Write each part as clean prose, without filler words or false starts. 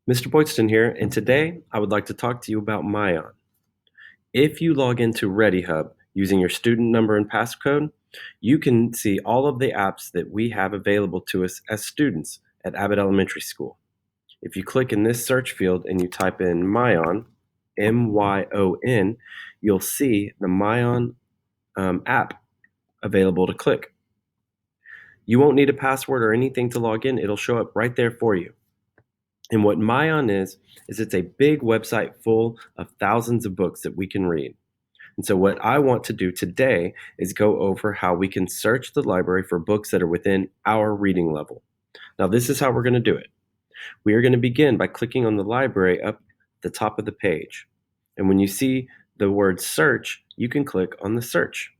Mr. Boydston here, and today I would like to talk to you about MYON. If you log into ReadyHub using your student number and passcode, you can see all of the apps that we have available to us as students at Abbott Elementary School. If you click in this search field and you type in MYON, M-Y-O-N, you'll see the MYON app available to click. You won't need a password or anything to log in. It'll show up right there for you. And what MYON is it's a big website full of thousands of books that we can read. And so what I want to do today is go over how we can search the library for books that are within our reading level. Now, this is how we're going to do it. We are going to begin by clicking on the library up at the top of the page. And when you see the word search, you can click on the search.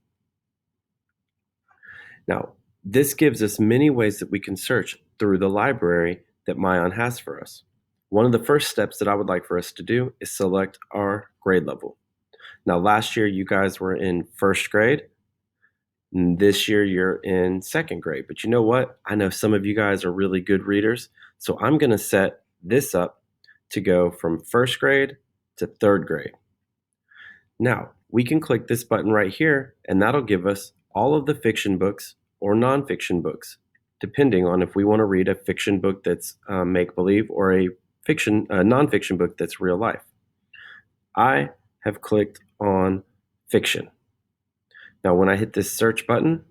Now, this gives us many ways that we can search through the library that MYON has for us. One of the first steps that I would like for us to do is select our grade level. Now, last year you guys were in first grade, and this year you're in second grade. But you know what? I know some of you guys are really good readers, so I'm going to set this up to go from first grade to third grade. Now, we can click this button right here, and that'll give us all of the fiction books or nonfiction books, depending on if we want to read a fiction book that's make-believe or a nonfiction book that's real life. I have clicked on fiction. Now, when I hit this search button,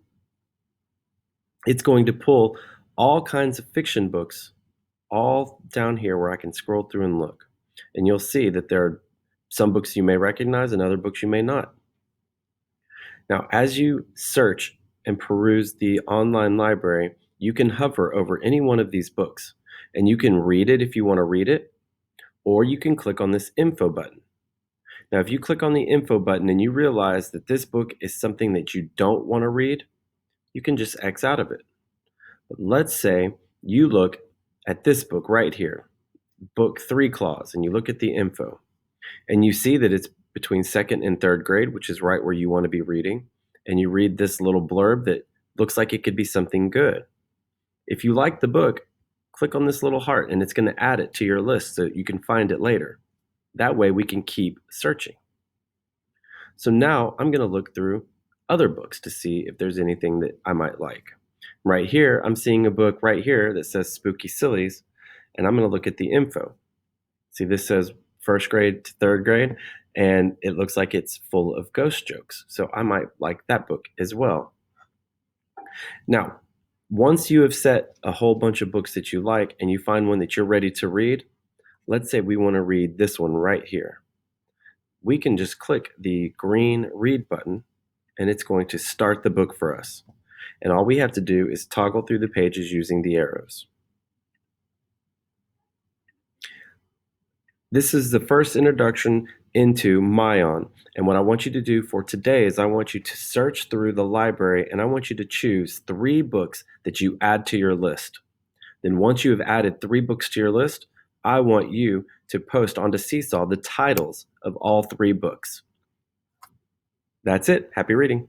it's going to pull all kinds of fiction books all down here where I can scroll through and look. And you'll see that there are some books you may recognize and other books you may not. Now, as you search and peruse the online library, you can hover over any one of these books, and you can read it if you want to read it, or you can click on this info button. Now, if you click on the info button and you realize that this book is something that you don't want to read, you can just X out of it. But let's say you look at this book right here, book 3 Claws, and you look at the info, and you see that it's between second and third grade, which is right where you want to be reading, and you read this little blurb that looks like it could be something good. If you like the book, click on this little heart and it's going to add it to your list so that you can find it later. That way we can keep searching. So now I'm going to look through other books to see if there's anything that I might like. Right here, I'm seeing a book right here that says Spooky Sillies, and I'm going to look at the info. See, this says first grade to third grade, and it looks like it's full of ghost jokes. So I might like that book as well. Now, once you have set a whole bunch of books that you like and you find one that you're ready to read, let's say we want to read this one right here. We can just click the green read button and it's going to start the book for us. And all we have to do is toggle through the pages using the arrows. This is the first introduction into MYON, and what I want you to do for today is I want you to search through the library and I want you to choose 3 books that you add to your list. Then once you have added 3 books to your list, I want you to post onto Seesaw the titles of all 3 books. That's it. Happy reading.